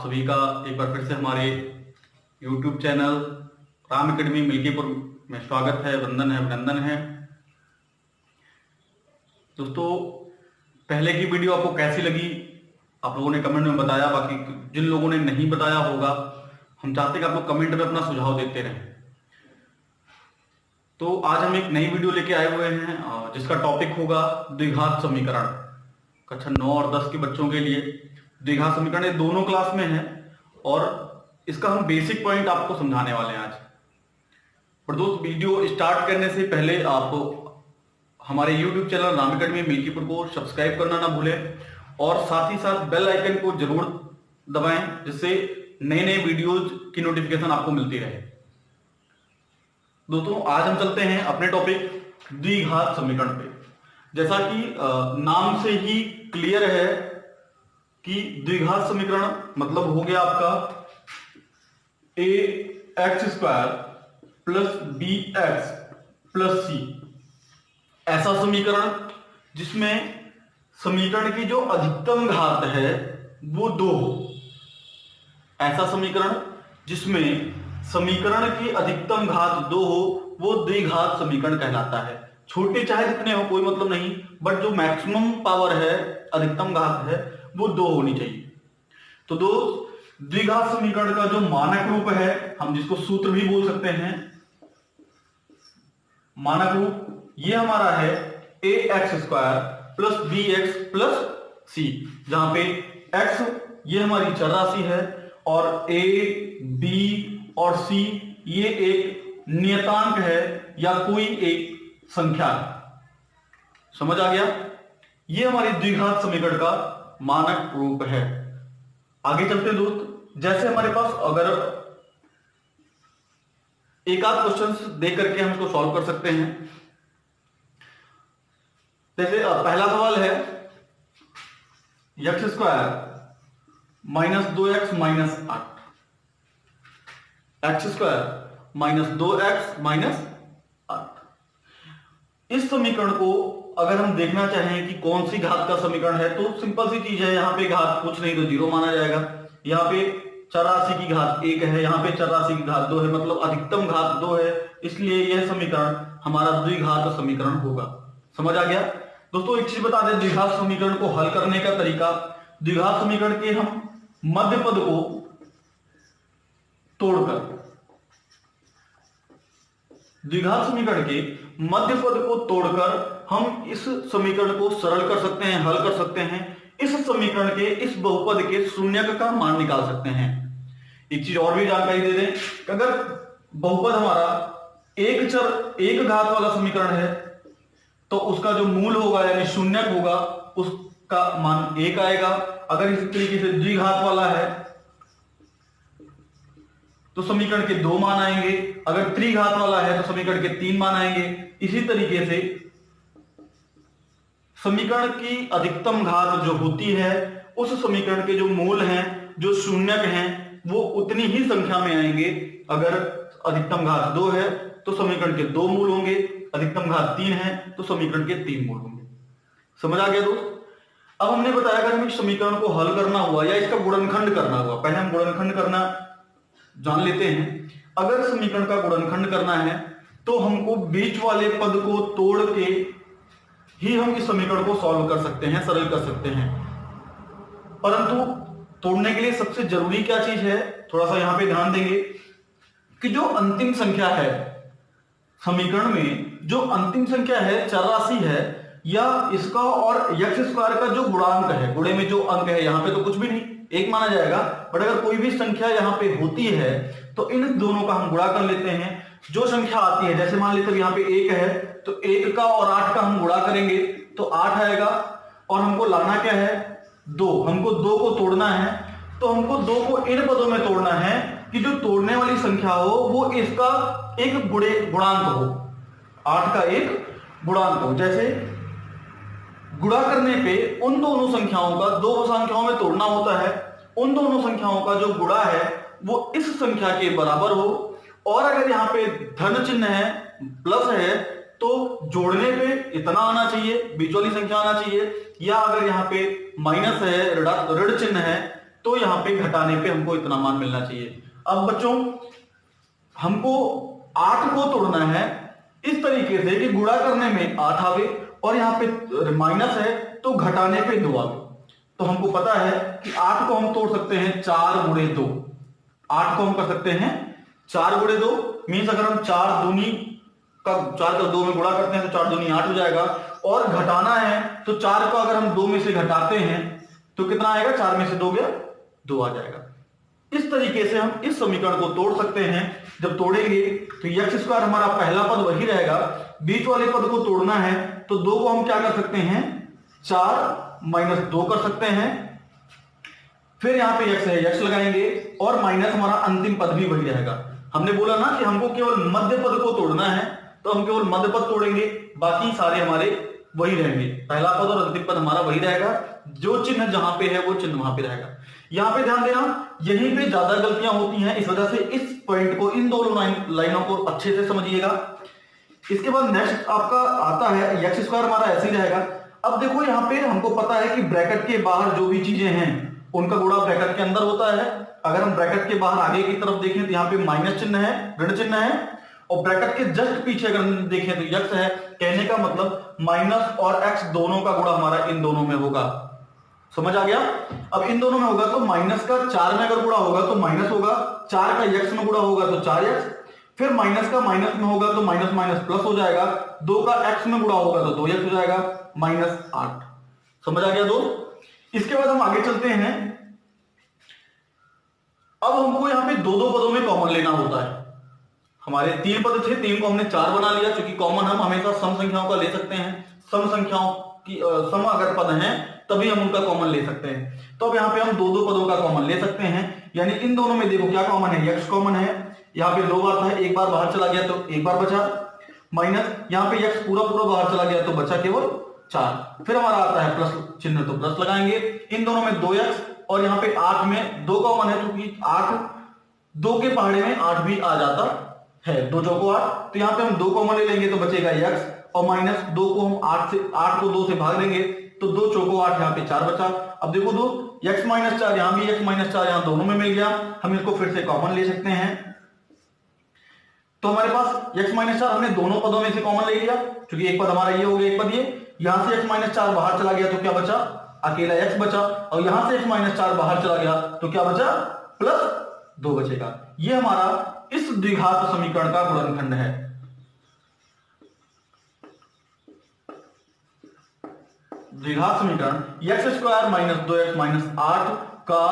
सभी का एक बार फिर से हमारे YouTube channel Ram academy Milkipur में स्वागत है, वंदन है, अभिनंदन है। दोस्तों, पहले की वीडियो आपको कैसी लगी आप लोगों ने कमेंट में बताया। बाकी जिन लोगों ने नहीं बताया होगा, हम चाहते हैं कि आप लोग कमेंट में अपना सुझाव देते रहें। तो आज हम एक नई वीडियो लेके आए हुए हैं जिसका टॉपिक होगा द्विघात समीकरण। कक्षा 9 और 10 के बच्चों के लिए द्विघात समीकरण, ये दोनों क्लास में है और इसका हम बेसिक पॉइंट आपको समझाने वाले हैं आज। पर दोस्त, वीडियो स्टार्ट करने से पहले आप हमारे YouTube channel Ram academy Milkipur को सब्सक्राइब करना ना भूलें और साथ ही साथ बेल आइकन को जरूर दबाएं, जिससे नए नए वीडियोज की नोटिफिकेशन आपको मिलती रहे। दोस्तों, आज हम चलते हैं अपने टॉपिक द्विघात समीकरण पे। जैसा कि नाम से ही क्लियर है कि द्विघात समीकरण मतलब हो गया आपका ax² plus bx plus c। ऐसा समीकरण जिसमें समीकरण की जो अधिकतम घात है वो 2 हो। ऐसा समीकरण जिसमें समीकरण की अधिकतम घात 2 हो वो द्विघात समीकरण कहलाता है। छोटे चाहे जितने हो कोई मतलब नहीं, बट जो मैक्सिमम पावर है, अधिकतम घात है, वो 2 होनी चाहिए। तो दोस्त, द्विघात समीकरण का जो मानक रूप है, हम जिसको सूत्र भी बोल सकते हैं, मानक रूप ये हमारा है ax² plus bx plus c, जहां पे x ये हमारी चर राशि है और a, b और c ये एक नियतांक है या कोई एक संख्या है। समझ आ गया? ये हमारी द्विघात समीकरण का मानक रूप है। आगे चलते हैं दोस्त। जैसे हमारे पास अगर एक आध क्वेश्चंस दे करके हम इसको सॉल्व कर सकते हैं। जैसे पहला सवाल है x² minus 2x minus 8, x² minus 2x minus 8। इस समीकरण को अगर हम देखना चाहें कि कौन सी घात का समीकरण है, तो सिंपल सी चीज है, यहाँ पे घात कुछ नहीं तो 0 माना जाएगा। यहाँ पे चर राशि की घात 1 है, यहाँ पे चर राशि की घात 2 है, मतलब अधिकतम घात 2 है, इसलिए यह समीकरण हमारा द्विघात समीकरण होगा। समझ आ गया? दोस्तों, एक चीज बता दें, द्विघात समीकरण को हल करने का तरीका, द्विघात समीकरण के हम मध्य पद को तोड़कर, द्विघात समीकरण के मध्य पद को तोड़कर हम इस समीकरण को सरल कर सकते हैं, हल कर सकते हैं। इस समीकरण के इस बहुपद के शून्यक का मान निकाल सकते हैं। एक चीज और भी जानकारी दे दें कि अगर बहुपद हमारा एक चर एक घात वाला समीकरण है तो उसका जो मूल होगा यानी शून्यक होगा, उसका मान 1 आएगा। अगर इस तरीके से द्विघात वाला है तो समीकरण के 2 मान आएंगे। अगर त्रिघात वाला है तो समीकरण के 3 मान आएंगे। इसी तरीके से समीकरण की अधिकतम घात जो होती है, उस समीकरण के जो मूल हैं, जो शून्यक हैं, वो उतनी ही संख्या में आएंगे। अगर अधिकतम घात 2 है तो समीकरण के 2 मूल होंगे, अधिकतम घात 3 है तो समीकरण के 3 मूल होंगे। समझ आ गया दोस्त? अब हमने बताया अगर हमें समीकरण को हल करना हुआ या इसका गुणनखंड करना हुआ, पहले हम गुणनखंड करना जान लेते हैं। अगर समीकरण का गुणनखंड करना है तो हमको बीच वाले पद को तोड़ के ही हम इस समीकरण को सॉल्व कर सकते हैं, सरल कर सकते हैं। परंतु तोड़ने के लिए सबसे जरूरी क्या चीज है, थोड़ा सा यहां पे ध्यान देंगे कि जो अंतिम संख्या है समीकरण में, जो अंतिम संख्या है, चर राशि है, या इसका और x² का जो गुणांक है, गुणे में जो अंक है, यहां पे तो कुछ भी नहीं, 1 माना जाएगा। बट अगर कोई भी संख्या यहां पे होती है तो इन दोनों का हम गुणा कर लेते हैं। जो संख्या आती है, जैसे मान लेते यहाँ पे 1 है तो 1 का और 8 का हम गुणा करेंगे तो 8 आएगा। और हमको लाना क्या है? 2। हमको 2 को तोड़ना है, तो हमको 2 को इन पदों में तोड़ना है कि जो तोड़ने वाली संख्या हो वो इसका एक गुणांक हो, 8 का एक गुणांक हो। जैसे गुणा करने पे उन दोनों संख्याओं का 2 संख्याओं में तोड़ना होता है, उन दोनों संख्याओं का जो गुणा है वो इस संख्या के बराबर हो। और अगर यहाँ पे धन चिन्ह है, प्लस है, तो जोड़ने पे इतना आना चाहिए, बीच वाली संख्या आना चाहिए। या अगर यहाँ पे माइनस है, ऋण चिन्ह है, तो यहाँ पे घटाने पे हमको इतना मान मिलना चाहिए। अब बच्चों हमको 8 को तोड़ना है इस तरीके से कि गुणा करने में 8 आवे और यहाँ पे माइनस है तो घटाने पे 2 आवे। तो हमको पता है कि 8 को हम तोड़ सकते हैं 4 गुणे 2। 8 को हम कर सकते हैं 4 गुणे 2 मीन्स अगर हम 4 का 2 में गुणा करते हैं तो 4 दूनी 8 हो जाएगा। और घटाना है तो 4 को अगर हम 2 में से घटाते हैं तो कितना आएगा, 4 में से 2 गया 2 आ जाएगा। इस तरीके से हम इस समीकरण को तोड़ सकते हैं। जब तोड़ेंगे तो एक्स स्क्वायर हमारा पहला पद वही रहेगा, बीच वाले पद को तोड़ना है तो 2 को हम क्या कर सकते हैं 4 माइनस 2 कर सकते हैं, फिर यहां पे x है x लगाएंगे और माइनस हमारा अंतिम पद भी वही रहेगा। हमने बोला ना कि हमको केवल मध्य पद को तोड़ना है तो हम केवल मध्य पद तोड़ेंगे, बाकी सारे हमारे वही रहेंगे, पहला पद और अंतिम पद हमारा वही रहेगा, जो चिन्ह जहां पे है वो चिन्ह वहां पे रहेगा। यहां पे ध्यान देना यहीं पे ज्यादा गलतियां होती हैं, इस वजह से इस पॉइंट को, इन दोनों लाइनों को अच्छे से समझिएगा। इसके बाद नेक्स्ट आपका आता है एक्स स्क्वायर हमारा ऐसे ही रहेगा। अब देखो यहाँ पे हमको पता है कि ब्रैकेट के बाहर जो भी चीजें हैं उनका गुणा ब्रैकेट के अंदर होता है। अगर हम ब्रैकेट के बाहर आगे की तरफ देखें तो यहाँ पे माइनस चिन्ह है, ऋण चिन्ह है, और ब्रैकेट के जस्ट पीछे अगर हम देखें तो यक्स है। कहने का मतलब माइनस और एक्स दोनों का गुणा हमारा इन दोनों में होगा। समझ आ गया? अब इन दोनों में होगा तो माइनस का 4 में अगर गुणा होगा तो माइनस होगा, 4 का एक्स में गुणा होगा तो 4x, फिर माइनस का माइनस में होगा तो माइनस माइनस प्लस हो जाएगा, 2 का x में गुणा होगा तो 2x हो जाएगा, -8। समझ आ गया दोस्त? इसके बाद हम आगे चलते हैं। अब हमको यहाँ पे दो पदों में कॉमन लेना होता है। हमारे 3 पद थे, 3 को हमने 4 बना लिया, क्योंकि कॉमन हम हमेशा सम संख्याओं का ले सकते हैं। सम संख्याओं की सम अगर पद हैं तभी हम उनका कॉमन ले सकते हैं। तो अब यहाँ पे हम दो पदों का कॉमन ले सकते हैं, यानी इन दोनों में देखो क्या कॉमन है, x कॉमन है, यहाँ पे 2 बार था, एक बार बाहर चला गया तो एक बार बचा, माइनस यहाँ पे x पूरा बाहर चला गया तो बचा केवल 4। फिर हमारा आता है प्लस चिन्ह तो प्लस लगाएंगे, इन दोनों में 2x और यहाँ पे 8 में 2 कॉमन है, क्योंकि 8 2 के पहाड़े में 8 भी आ जाता है, 2 चौको 8, तो यहाँ पे हम 2 कॉमन ले लेंगे तो बचेगा x और माइनस 2 को हम 8 को 2 से भाग देंगे तो 2 चौको 8, यहाँ पे 4 बचा। अब देखो 2 x माइनस 4, यहाँ भी x माइनस 4 यहाँ दोनों में मिल गया, हम इसको फिर से कॉमन ले सकते हैं। तो हमारे पास x माइनस 4 हमने दोनों पदों में से कॉमन ले लिया, क्योंकि एक पद हमारा ये हो गया, एक पद ये, यहां से x माइनस 4 बाहर चला गया तो क्या बचा, अकेला x बचा, और यहां से x माइनस 4 बाहर चला गया तो क्या बचा, +2 बचेगा। ये हमारा इस द्विघात समीकरण का गुणनखंड है। द्विघात समीकरण x² - 2x - 8 का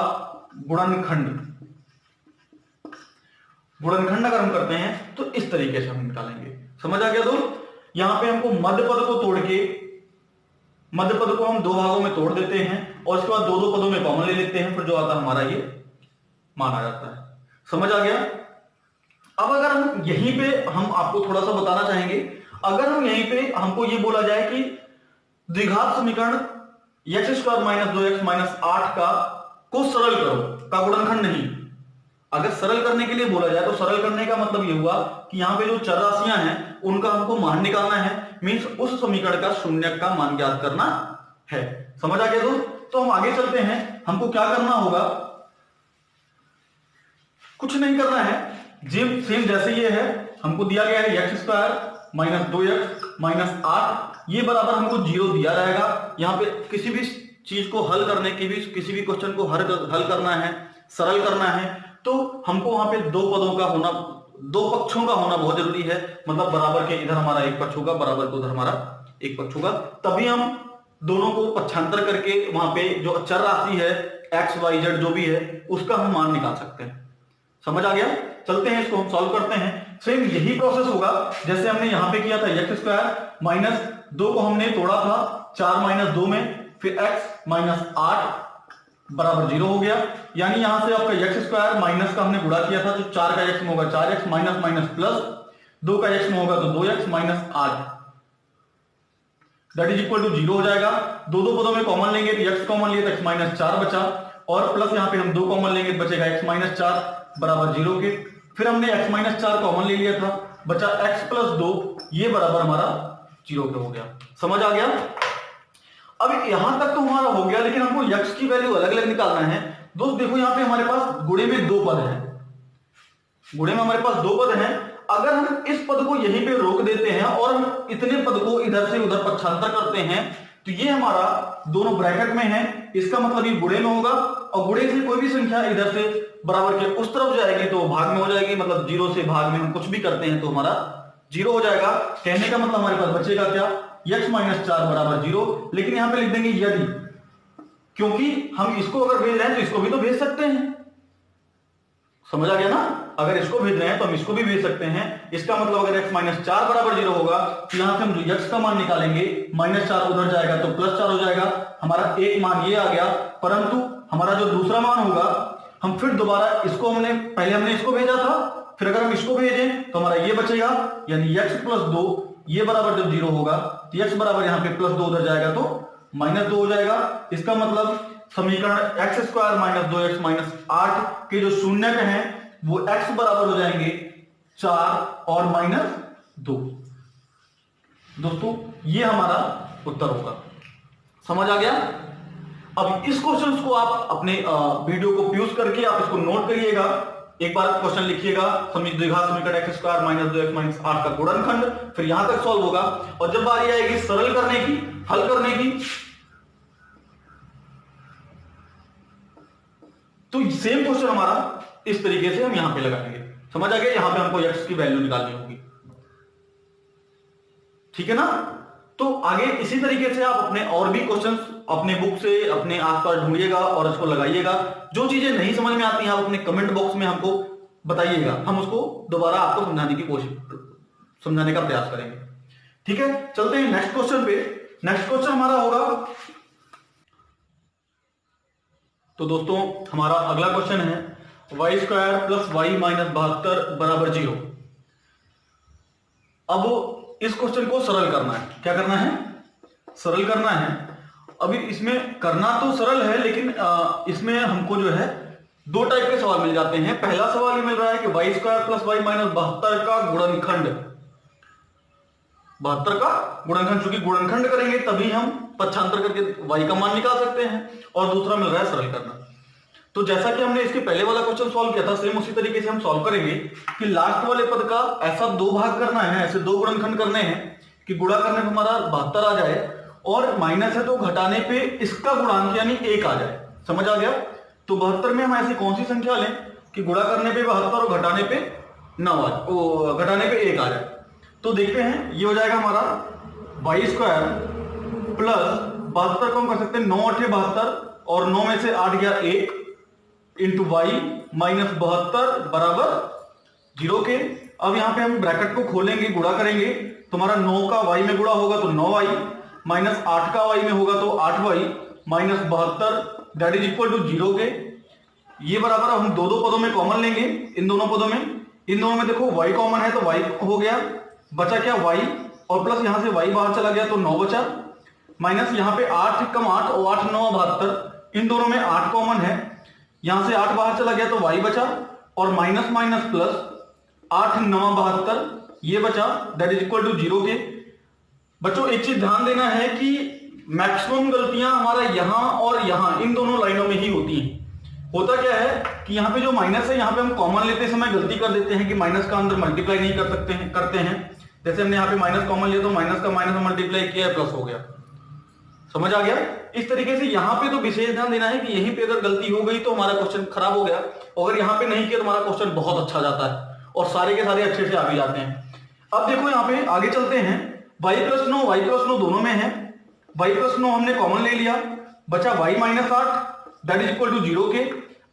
गुणनखंड अगर हम करते हैं तो इस तरीके से हम निकालेंगे। समझ आ गया दोस्त? यहां पे हमको मध्य पद को तोड़ के, मध्य पद को हम 2 भागों में तोड़ देते हैं और उसके बाद 2 पदों में कॉमन ले लेते हैं, फिर जो आता है हमारा ये मान आ जाता है। समझ आ गया? अब अगर हम यहीं पे हम आपको थोड़ा सा बताना चाहेंगे, अगर हम यहीं पे हमको ये बोला जाए कि द्विघात समीकरण x² - 2x - 8 को सरल करो, का गुणनखंड नहीं। अगर सरल करने के लिए बोला जाए तो सरल करने का मतलब ये हुआ कि यहाँ पे जो चर राशियां हैं उनका हमको मान निकालना है, मींस उस समीकरण का शून्य का मान ज्ञात करना है। समझ आ गया दोस्त? तो हम आगे चलते हैं। हमको क्या करना होगा, कुछ नहीं करना है, जिम सेम जैसे ये है, हमको दिया गया है x² - 2x - 8, ये बराबर हमको 0 दिया रहेगा। यहाँ पे किसी भी चीज को हल करने की भी, किसी भी क्वेश्चन को हल करना है, सरल करना है, तो हमको वहां पे 2 पदों का होना, 2 पक्षों का होना बहुत जरूरी है। मतलब बराबर के इधर हमारा एक पक्ष होगा, बराबर को उधर हमारा एक पक्ष होगा, तभी हम दोनों को पक्षांतर करके वहां पे जो चर राशि है x y z जो भी है उसका हम मान निकाल सकते हैं। समझ आ गया? चलते हैं, इसको हम सॉल्व करते हैं। सेम यही प्रोसेस होगा जैसे हमने यहां पे किया था, x² - 2 को हमने तोड़ा था 4 - 2 में, फिर x - 8 बराबर 0 हो गया, यानी यहां से आपका x² माइनस का हमने गुणा किया था तो 4 का x में होगा 4x, माइनस माइनस प्लस, 2 का x में होगा तो 2x - 8 that is equal to 0 हो जाएगा। 2 पदों में कॉमन लेंगे तो x कॉमन लिए तो x - 4 बचा, और प्लस यहां पे हम 2 कॉमन लेंगे तो बचेगा x - 4 बराबर 0 के। फिर हमने x - 4 कॉमन ले लिया था, बचा x + 2, ये बराबर हमारा 0 के हो गया। समझ आ गया? अब यहां तक तो हमारा हो गया, लेकिन हमको x की वैल्यू अलग अलग निकालना है, दोस्त देखो यहाँ पे हमारे पास गुणे में दो पद हैं, गुणे में हमारे पास दो पद हैं। अगर हम इस पद को यहीं पे रोक देते हैं और हम इतने पद को इधर से उधर पक्षांतर करते हैं तो ये हमारा दोनों ब्रैकेट में है, इसका मतलब ये गुणे में होगा। और गुणे से कोई भी संख्या इधर से बराबर के उस तरफ जाएगी तो भाग में हो जाएगी, मतलब जीरो से भाग में हम कुछ भी करते हैं तो हमारा जीरो हो जाएगा। कहने का मतलब हमारे पास बचेगा क्या, x - 4 बराबर 0। लेकिन यहां पे लिख देंगे यदि, क्योंकि हम इसको अगर भेज रहे हैं तो इसको भी तो भेज सकते हैं, समझ आ गया ना। अगर इसको भेज रहे हैं तो हम इसको भी भेज सकते हैं। इसका मतलब अगर x - 4 बराबर 0 होगा तो यहां से हम जो x का मान निकालेंगे -4 उधर जाएगा तो +4 हो जाएगा, हमारा एक मान ये आ गया। परंतु हमारा जो दूसरा मान होगा हम फिर दोबारा इसको पहले हमने इसको भेजा था, फिर अगर हम इसको भेजें तो हमारा ये बचेगा, यानी x + 2 ये बराबर जब 0 होगा तो x बराबर यहाँ पे +2 उधर जाएगा तो -2 हो जाएगा। इसका मतलब समीकरण x² - 2x - 8 के जो शून्यक हैं वो x बराबर हो जाएंगे 4 और -2। दोस्तों ये हमारा उत्तर होगा, समझ आ गया। अब इस क्वेश्चन को आप अपने वीडियो को पॉज करके आप इसको नोट करिएगा, एक बार क्वेश्चन लिखिएगा, द्विघात समीकरण x² - 2x - 8 का गुणनखंड, फिर यहां तक सॉल्व होगा। और जब बारी आएगी सरल करने की, हल करने की, तो सेम क्वेश्चन हमारा इस तरीके से हम यहां पे लगाएंगे, समझ आ गया। यहां पे हमको x की वैल्यू निकालनी होगी, ठीक है ना। तो आगे इसी तरीके से आप अपने और भी क्वेश्चंस अपने बुक से अपने आसपास ढूंढिएगा और इसको लगाइएगा। जो चीजें नहीं समझ में आती हैं आप अपने कमेंट बॉक्स में हमको बताइएगा, हम उसको दोबारा आपको समझाने का प्रयास करेंगे, ठीक है। चलते हैं नेक्स्ट क्वेश्चन पे। नेक्स्ट क्वेश्चन हमारा होगा, तो दोस्तों हमारा अगला क्वेश्चन है y² + y - 72 बराबर 0। अब इस क्वेश्चन को सरल करना है, क्या करना है, सरल करना है। अभी इसमें करना तो सरल है, लेकिन इसमें हमको जो है दो टाइप के सवाल मिल जाते हैं। पहला सवाल ये मिल रहा है कि y² + y - 72 का गुणनखंड, 72 का गुणनखंड, चूंकि गुणनखंड करेंगे तभी हम पक्षांतर करके y का मान निकाल सकते हैं। और दूसरा मिल रहा है सरल करना। तो जैसा कि हमने इसके पहले वाला क्वेश्चन सॉल्व किया था, सेम उसी तरीके से हम सॉल्व करेंगे कि लास्ट वाले पद का ऐसा दो भाग करना है, ऐसे दो गुणनखंड करने हैं कि गुणा करने पे हमारा 72 आ जाए और माइनस है तो घटाने पे इसका गुणांक यानी 1 आ जाए, समझ आ गया। तो 72 में हम ऐसी कौन सी संख्या लें कि गुणा करने पे 72 और घटाने पे 9 आ जाए, घटाने पे 1 आ जाए। तो देखते हैं, ये हो जाएगा हमारा y² + 72 को हम कर सकते हैं 9 × 8 = 72 और 9 में से 8 गया 1 इंटू y - 72 बराबर 0 के। अब यहां पे हम ब्रैकेट को खोलेंगे, गुणा करेंगे तो हमारा 9 का y में गुणा होगा तो 9y - 8 का y में होगा तो 8y - 72 that is equal to 0 के। ये बराबर हम दो पदों में कॉमन लेंगे, इन दोनों पदों में देखो y कॉमन है तो y हो गया, बचा क्या y और प्लस यहां से y बाहर चला गया तो 9 बचा, माइनस यहां पे 8 कम 8 और 8 9 72, इन दोनों में 8 कॉमन है, यहां से 8 बाहर चला गया तो y बचा और माइनस माइनस प्लस 8 9 72 ये बचा दैट इज इक्वल टू 0 के। बच्चों एक चीज ध्यान देना है कि मैक्सिमम गलतियां हमारा यहां और यहां इन दोनों लाइनों में ही होती हैं। होता क्या है कि यहाँ पे जो माइनस है यहाँ पे हम कॉमन लेते समय गलती कर देते हैं कि माइनस का अंदर मल्टीप्लाई नहीं करते हैं। जैसे हमने यहाँ पे माइनस कॉमन लिया तो माइनस का माइनस मल्टीप्लाई किया है प्लस हो गया, समझ आ गया। इस तरीके से यहाँ पे तो विशेष ध्यान देना है कि यहीं पे अगर गलती हो गई तो हमारा क्वेश्चन खराब हो गया, अगर यहाँ पे नहीं किया तो हमारा क्वेश्चन बहुत अच्छा जाता है और सारे के सारे अच्छे से आ भी जाते हैं। अब देखो यहाँ पे आगे चलते हैं, y + 9 दोनों में है, y + 9 हमने कॉमन ले लिया, बचा y - 8 that is equal to 0 के।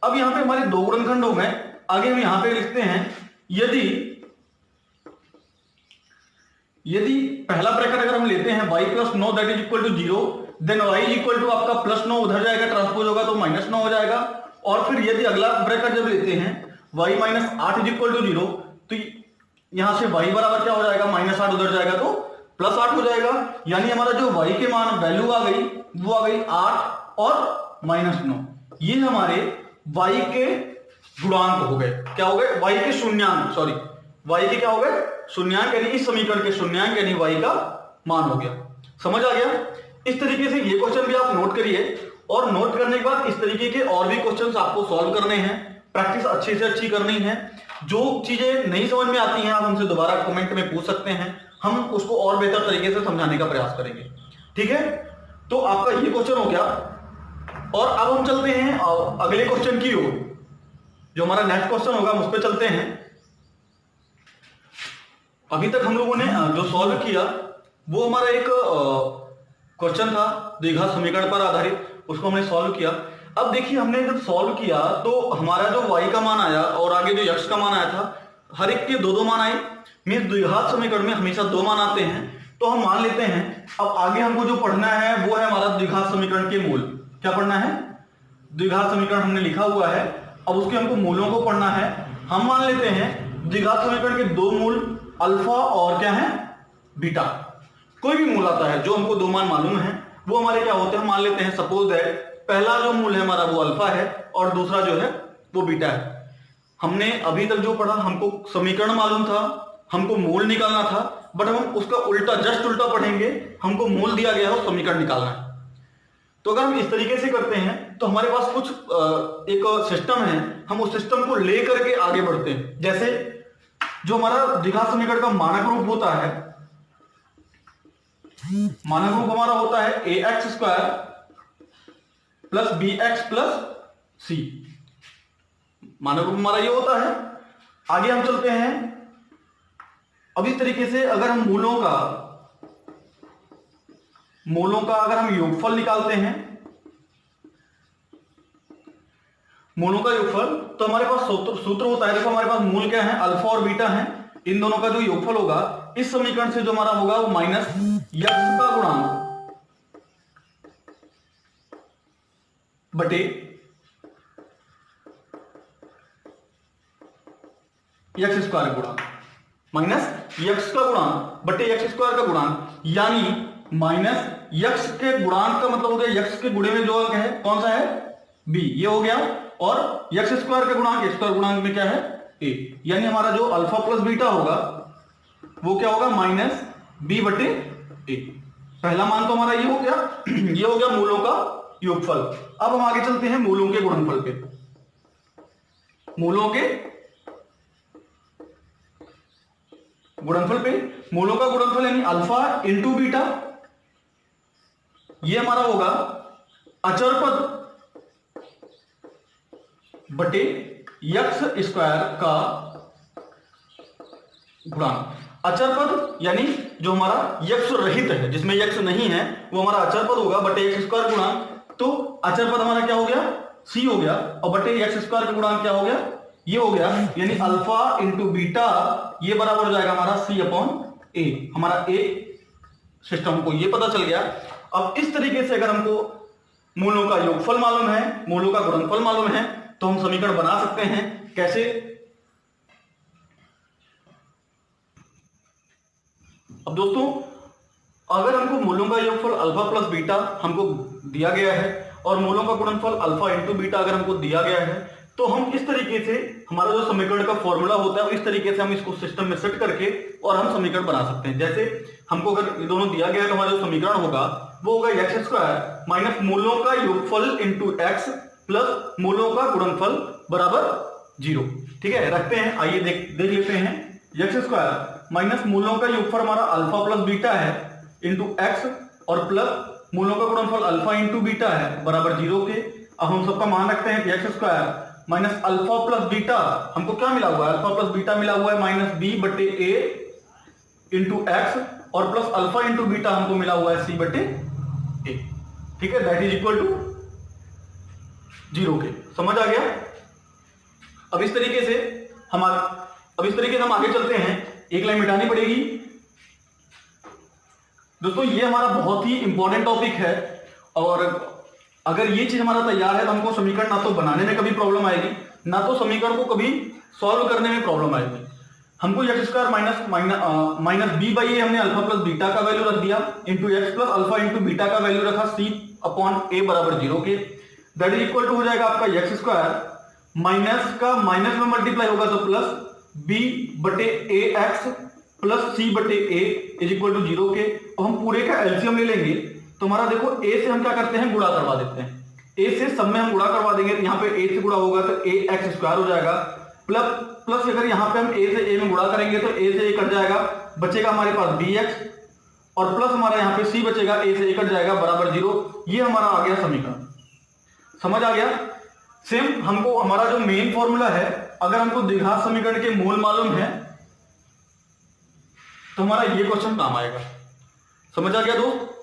अब यहाँ पे हमारे दो गुणनखंड हो गए, आगे हम यहाँ पे लिखते हैं यदि पहला ब्रैकेट अगर हम लेते हैं y + 9 that is equal to 0, then y is equal to आपका +9 उधर जाएगा, ट्रांसपोज होगा तो -9 हो जाएगा। और फिर यदि अगला ब्रैकेट जब लेते हैं y - 8 इज इक्वल टू 0, तो यहां से y बराबर क्या हो जाएगा, -8 उधर जाएगा तो +8 हो जाएगा। यानी हमारा जो y के मान वैल्यू आ गई वो आ गई 8 और -9, ये हमारे y के गुणांक हो गए। क्या हो गए, y के शून्यांक, सॉरी y के क्या हो गए, शून्यांक, यानी इस समीकरण के शून्यांक यानी y का मान हो गया, समझ आ गया। इस तरीके से ये क्वेश्चन भी आप नोट करिए और नोट करने के बाद इस तरीके के और भी क्वेश्चंस आपको सॉल्व करने हैं, प्रैक्टिस अच्छी से अच्छी करनी है। जो चीजें नहीं समझ में आती हैं आप हमसे दोबारा कमेंट में पूछ सकते हैं, हम उसको और बेहतर तरीके से समझाने का प्रयास करेंगे। ठीक है, तो आपका ये क्वेश्चन हो गया और अब हम चलते हैं अगले क्वेश्चन की ओर। जो हमारा नेक्स्ट क्वेश्चन होगा हम उस पर चलते हैं। अभी तक हम लोगों ने जो सॉल्व किया वो हमारा एक क्वेश्चन था द्विघात समीकरण पर आधारित, उसको हमने सॉल्व किया। अब देखिए हमने जब सॉल्व किया तो हमारा जो y का मान आया और आगे जो x का मान आया था, हर एक के दो दो मान आए। मीन्स द्विघात समीकरण में हमेशा दो मान आते हैं, तो हम मान लेते हैं। अब आगे हमको जो पढ़ना है वो है हमारा द्विघात समीकरण के मूल। क्या पढ़ना है? द्विघात समीकरण हमने लिखा हुआ है, अब उसके हमको मूलों को पढ़ना है। हम मान लेते हैं द्विघात समीकरण के दो मूल अल्फा और क्या है, बीटा। कोई भी मूल आता है जो हमको दो मान मालूम है वो हमारे क्या होते हैं, मान लेते हैं सपोज दैट पहला जो मूल है हमारा वो अल्फा है और दूसरा जो है वो बीटा है। हमने अभी तक जो पढ़ा हमको समीकरण मालूम था, हमको मूल निकालना था, बट हम उसका उल्टा जस्ट उल्टा पढ़ेंगे। हमको मूल दिया गया है और समीकरण निकालना है। तो अगर हम इस तरीके से करते हैं तो हमारे पास कुछ एक सिस्टम है, हम उस सिस्टम को लेकर के आगे बढ़ते हैं। जैसे जो हमारा द्विघात समीकरण का मानक रूप होता है, मानक रूप हमारा होता है ax square plus bx plus c। मानक रूप हमारा ये होता है। आगे हम चलते हैं। अब इस तरीके से अगर हम मूलों का अगर हम योगफल निकालते हैं, मूलों का योगफल, तो हमारे पास सूत्र होता है। देखो हमारे पास मूल क्या है, अल्फा और बीटा है। इन दोनों का जो योगफल होगा इस समीकरण से जो हमारा होगा वो माइनस यक्स का गुणांक बटे यक्स स्क्वायर गुणांक, माइनस यक्स का गुणांक बटे यक्स स्क्वायर का गुणांक, यानी माइनस यक्स के गुणांक का मतलब हो गया यक्स के गुणे में जो अंक है कौन सा है, b, ये हो गया। और यक्स स्क्वायर का गुणांक एक्स स्क्वायर गुणांक में क्या है, a, यानी हमारा जो अल्फा प्लस बीटा होगा वो क्या होगा, माइनस b बटे a। पहला मान तो हमारा ये हो गया, ये हो गया मूलों का योगफल। अब हम आगे चलते हैं मूलों के गुणनफल पे। मूलों के गुणनफल पे, मूलों का गुणनफल यानी अल्फा इंटू बीटा, ये हमारा होगा अचर पद बटे यक्स स्क्वायर का गुणांक। अचर पद यानी जो हमारा यक्स रहित है, जिसमें यक्स नहीं है, वो हमारा अचर पद होगा बटे यक्स स्क्वायर गुणांक। तो अचर पद हमारा क्या हो गया, c हो गया, और बटे यक्स स्क्वायर का गुणांक क्या हो गया, ये हो गया। यानी अल्फा इंटू बीटा ये बराबर हो जाएगा हमारा c अपॉन a। हमारा a सिस्टम को ये पता चल गया। अब इस तरीके से अगर हमको मूलों का योगफल मालूम है, मूलों का गुणनफल मालूम है, तो हम समीकरण बना सकते हैं। कैसे? अब दोस्तों अगर हमको मूलों का योगफल अल्फा प्लस बीटा हमको दिया गया है और मूलों का गुणनफल अल्फा इंटू बीटा अगर हमको दिया गया है, तो हम इस तरीके से हमारा जो समीकरण का फॉर्मूला होता है इस तरीके से हम इसको सिस्टम में सेट करके और हम समीकरण बना सकते हैं। जैसे हमको अगर ये दोनों दिया गया है तो हमारा जो समीकरण होगा वो होगा एक्स स्क्वायर माइनस मूलों का योगफल इंटू एक्स प्लस मूलों का गुणनफल बराबर 0। ठीक है, रखते हैं। आइए देख लेते हैं। एक्स स्क्वायर माइनस मूलों का योगफल हमारा अल्फा प्लस बीटा है इंटू एक्स और प्लस मूलों का गुणनफल अल्फा इंटू बीटा है बराबर 0 के। अब हम सबका मान रखते हैं कि x square minus alpha plus beta हमको क्या मिला हुआ है, अल्फा प्लस बीटा मिला हुआ है माइनस b बटे a इंटू एक्स और प्लस अल्फा इंटू बीटा हमको मिला हुआ है c बटे a। ठीक है, दैट इज इक्वल टू 0 के। समझ आ गया? अब इस तरीके से हम आगे चलते हैं। एक लाइन मिटानी पड़ेगी दोस्तों। ये हमारा बहुत ही इंपॉर्टेंट टॉपिक है और अगर ये चीज हमारा तैयार है तो हमको समीकरण ना तो बनाने में कभी प्रॉब्लम आएगी, ना तो समीकरण को कभी सॉल्व करने में प्रॉब्लम आएगी। हमको X square minus B by A हमने अल्फा प्लस बीटा का वैल्यू रख दिया into X plus alpha into beta का वैल्यू रखा c अपॉन a बराबर 0 के। दैट इज इक्वल टू हो जाएगा आपका एक्स स्क्वायर माइनस का माइनस में मल्टीप्लाई होगा तो प्लस b बटे ए एक्स प्लस c बटे a इज इक्वल टू 0 के। और हम पूरे का एलसीएम ले लेंगे तो हमारा देखो a से हम क्या करते हैं, गुणा करवा देते हैं। ए से सब में हम गुणा करवा देंगे, यहाँ पे ए से गुणा होगा तो ए एक्स स्क्वायर हो जाएगा, प्लस अगर यहाँ पे हम ए से ए में गुणा करेंगे तो ए से ए कट जाएगा, बचेगा हमारे पास बी एक्स, और प्लस हमारा यहाँ पे सी बचेगा, ए से ए कट जाएगा बराबर 0। ये हमारा आ गया समीकरण। समझ आ गया? सेम हमको हमारा जो मेन फॉर्मूला है, अगर हमको द्विघात समीकरण के मूल मालूम है तो हमारा ये क्वेश्चन काम आएगा। समझ आ गया दोस्त?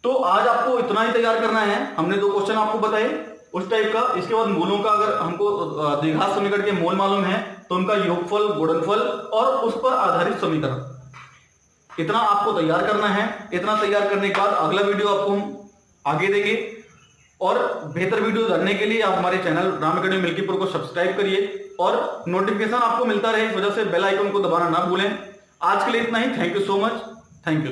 तो आज आपको इतना ही तैयार करना है। हमने 2 क्वेश्चन आपको बताए उस टाइप का। इसके बाद मूलों का, अगर हमको द्विघात समीकरण के मूल मालूम है तो उनका योगफल, गुणनफल और उस पर आधारित समीकरण, इतना आपको तैयार करना है। इतना तैयार करने के बाद अगला वीडियो आपको हम आगे देंगे, और बेहतर वीडियो जानने के लिए आप हमारे चैनल राम अकेडमी मिल्कीपुर को सब्सक्राइब करिए और नोटिफिकेशन आपको मिलता रहे, इस वजह से बेल आइकन को दबाना ना भूलें। आज के लिए इतना ही। Thank you so much. Thank you.